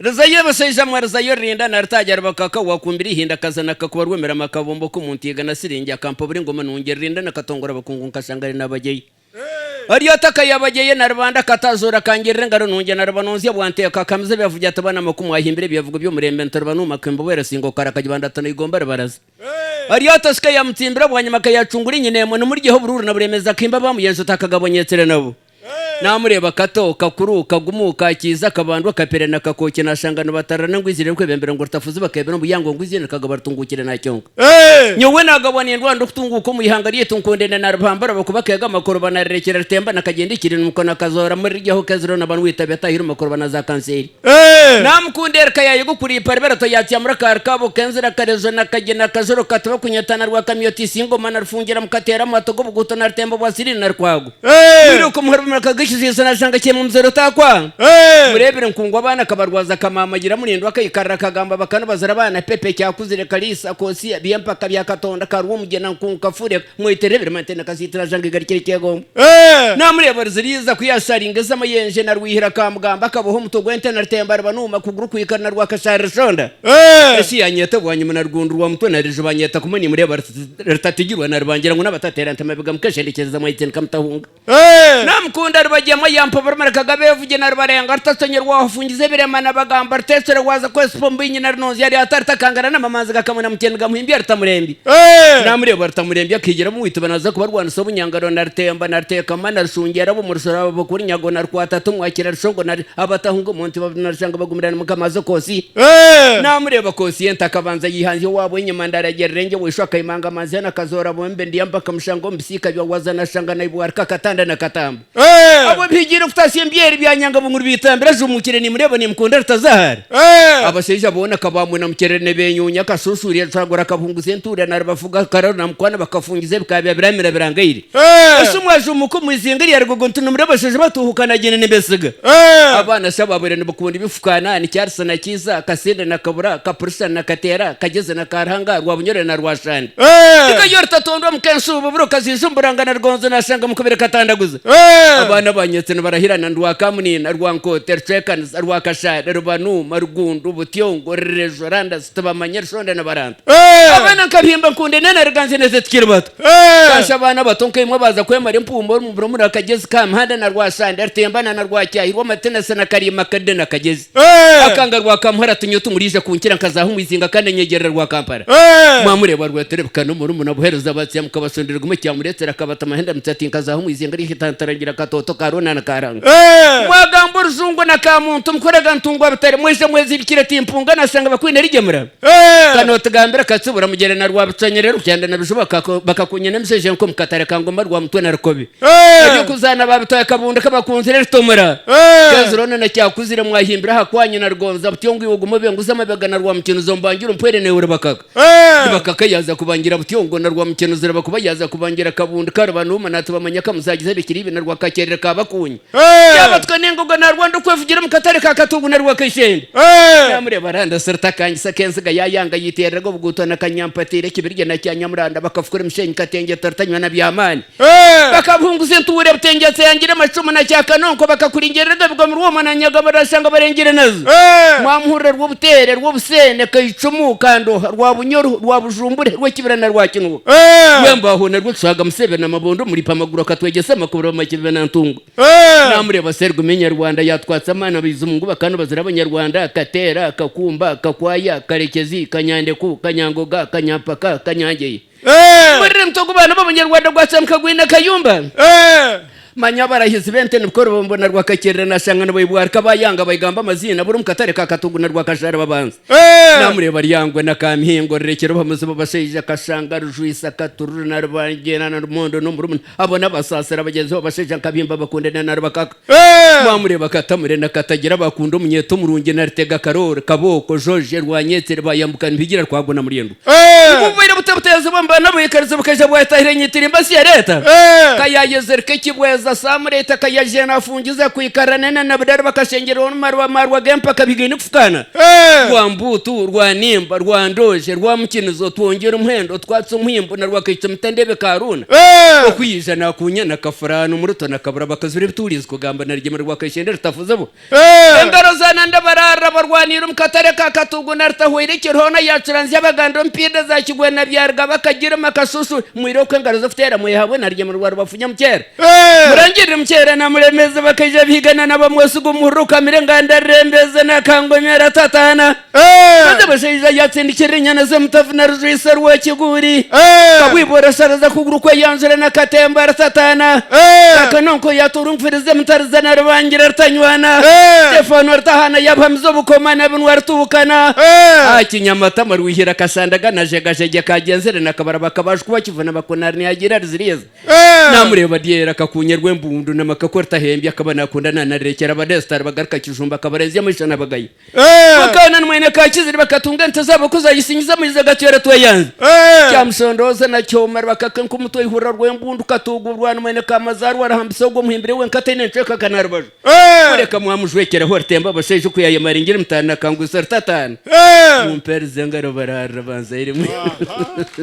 Razaye baseja mwarazayo rinda nartajya bakaka wakumbiri hinda kazana kakwarwemera makabombo kumuntiga nasirinja kampo buri ngoma nungera rinda nakatongora bakungu nkashangari nabageye ariyo takayabageye na rubanda katazura kangirira ngaro nunge na rubanonzi yabwante akakamze byavuga atabana makumu ahimbire byavuga byo murembe ntarubanu makembo wera singo karakajibanda tano igomba baraza ariyo tasika yamutimbira bwanyuma kayacungura nyine mu muri giho bururu na buremeza kimba bamuyenzo takagabonyetere nabo namureba kato kakuru kagumuka kiza kabandwa kaperena kakoke nashangano batarana ngwizire kwebembera ngo rutafuze bakebera mu yango ngwizire kagabartungukire na cyonga nyowe nagabone ndwanda kutunguko mu ihangariye tunkondene na rubambara bakubakaga makoro banarekera temba nakagendikire nuko nakazora muri giho kaziro nabantu witabe atahira makoro banaza kanseri namukundera kayaye gukuri paribera to yatya muri karkabo kenzira karezo nakagena kazoro kataba kunyatana rwa kamyoti singo manarfungira mukatera matogo buguto na temba bwasiri na rwago biruko muharumira kagishize nashanga cye mu mzero takwa murebere nkungwa abana kabarwaza kamamagira murindo akayikarra kagamba bakano bazara abana pepe cyakuzire kalisa kosi biyampa kabya katonda karuwo mugena nkukafure mwiterebere matena kasitira janga garikire cyegomba namureba ziriza kuyasharinga zamayenje na rwihira kamugamba kaboho mutogwente na temba banuma kuguru kwikana rwa kashara shonda esi yanyeta bwanyuma na rwundurwa mutwe na rijo banyeta kumani mureba ratatigirwa na rubangira ngo nabatatera ntamabiga mukasherekeza mwitene kamtahunga namukunda rubajyamo yampa barumara kagabe yavuge na rubarenga artasonyerwa wafungize biremana bagamba artesere waza kwespombi nyina rinozi yari atartakangana n'amamanzi gakamuna mukenga muhimbi artamurembi namureba artamurembi akigera mu witubana banaza kubarwana so bunyangaro na rutemba na ruteka mana rushungera bo murusora bo kuri nyago na rwata tumwakira rushongo na abatahungo munti babinarashanga bagumirana mukamazo kosi namureba kosi yenta kabanza yihanze wabo inyuma ndaragerenge wishaka imanga manzi na kazora bombe ndiyamba kamushango mbisika byo wazana shanga na ibwar kakatanda na katamba abo bigira kutasimbiyeri byanyanga bunguru bitambira jumukire ni mureba ni mukunda rutazahara abaseja bona kabamuna mukerene benyunya kasusuriye twagora kabunguze ntura na bavuga kararo na mukwana bakafungize bikabya biramira birangayire asumwa jumuko muzingiri yargogo ntuno mureba sheje batuhukana gene nembesiga abana shababere n'abakunda bifukana ni cyarsa na kiza kasende na kabura kapursa na katera kageze na karhanga rwabunyore na rwashande ikayorta tondo mkensu buburo kazijumburanga na rgonzo na shanga mukubira katandaguza abana banyetse barahirana ndwa kamunina rwanko terchekan rwakasha rubanu marugundu butyongo rejo randa stabamanyera shonde na baranda abana kabimba kunde nene reganze neze tikirbato kasha abana batonke imwe baza kwemara impumbo mu burumura kageze kamhanda na rwashande artembana na rwacyahi rwo matena sana karima kade na kageze akanga rwakamhara tunyoto murije kunkira nkazaho mwizinga kandi nyegerera rwa kampara mwamureba rwaterebka no muri muna buhereza batse mukabasondera gume cyamuretera kabata mahenda mutati nkazaho mwizinga rihitantarangira katoto karona na karanga mwagambo ruzungu na kamuntu mkorega ntungwa bitare mwese mwezirikire timpunga nasanga bakwine rigemura kanota gambera katsubura mugere na rwabutanyerero cyanda nabishoboka bakakunyene mseje nko mukatare kangomba rwa mutwe na rukobi ibyo kuzana babitoye kabunda kabakunzire ritomura kazirona na cyakuzire mwahimbira hakwanye na rgonza butyongo iwogumo benguza mabaga na rwa mukino zombangira mpwere ne urabakaka bakaka yaza kubangira butyongo na rwa mukino zira bakuba yaza kubangira kabunda karabanuma natubamanya kamuzagize bikiri na rwa kakerera kabakunye yabatwe nengogo na rwanda kwevugira mukatare kakatugu na rwa kishende namure baranda serta kanyisa kensiga yayanga yiterera go buguto na kanyampatire kibirge na cyanyamuranda bakafukura mshenyi katenge tartanywa na byamani bakabunguze nture butengetse yangira macumu na cyakanonko bakakuringerera bwo mu rwoma na nyaga barashanga barengire nazo mwamhure rwo butere rwo busene kayicumu kando rwa bunyoro rwa bujumbure rwo kibirana rwa kinwo wembaho na rwo tsaga musebe na mabondo muri pamaguro katwegese makuburo makibe na ntungu namure baserwa menya Rwanda yatwatsa amana bizumungu bakano bazira abanyarwanda katera kakumba kakwaya karekezi kanyandeku kanyangoga kanyampaka kanyangeye muri mtogo bana b'abanyarwanda gwatsamka gwina kayumba manyabara hizibente n'ukoro mbona rwa kakerera nashanga no bayibwar kabayanga bayigamba amazina buri mukatare kakatugu na rwa kashara babanza namure baryangwe na kamhingo rekero bamuze babasheje kashanga rujuisa katururu na rwangena na rumondo no murumun abona basasera bagenzi babasheje kabimba bakundana na rwakaka namure bakatamure na katagira bakundo munyeto murunge na ritega karore kaboko George rwanyetse bayambukana bigira twagona muri yendo ubwira butabuteza bamba nabo yekarize bukaje bwahitahire nyitire mbasi ya leta kayayezerke kibweza kamuhereza samureta kayajena afungiza kwikaranana na budari bakashengera marwa gempa kabigina kufukana rwa mbutu rwa nimba rwa ndoje rwa mukinizo twongera umuhendo twatse umuhimbo na rwakitse mutendebe karuna okwijana kunyana kafurano muruto nakabura bakazure biturize kugamba na rgema rwakashendera tafuze bo engaro zana ndabarara barwanira umukatare kakatugu nartahwire kirona yacuranze abagando mpinde za kigwe na byarga bakagira makasusu mwiro kwengaro zafutera muyahabwe na rgema rwa bafunya mukera murangirira mukera na muremeze bakaje bigana nabamwesugo muruka mirenganda rembeze na kangomera tatana maze bashiza yatsindikira inyana ze mutavuna rujisa rwa kiguri kabwibora saraza kuguru kwa yanzura na katemba tatana akanonko yaturumfirize mutarzana rubangira rtanywana Stefano rtahana yabhamzo bukomana bunwartukana akinyamata marwihira kasandaga na jegaje kagenzere nakabara bakabashwa bakivuna bakonarni yagira riziriza namureba diera kakunyerwe mbundu namakakorta hembi akabana kundana na rekera badestar bagarka kijumba kabarezi yamishana bagaye bakana mwene kakiziri bakatunga ntazabo kuzayisingiza muliza gatwera twayanze cyamsondoza na cyomar bakakanku mutwe ihura rwembundu katugurwa mwene kamazaru warahambisa ubwo muhimbire we nkatene nceka kanarbaje kureka mwamujwekera hortemba basheje kuyayamaringira mutana kangu sartatana mumperize ngaro barara banza irimo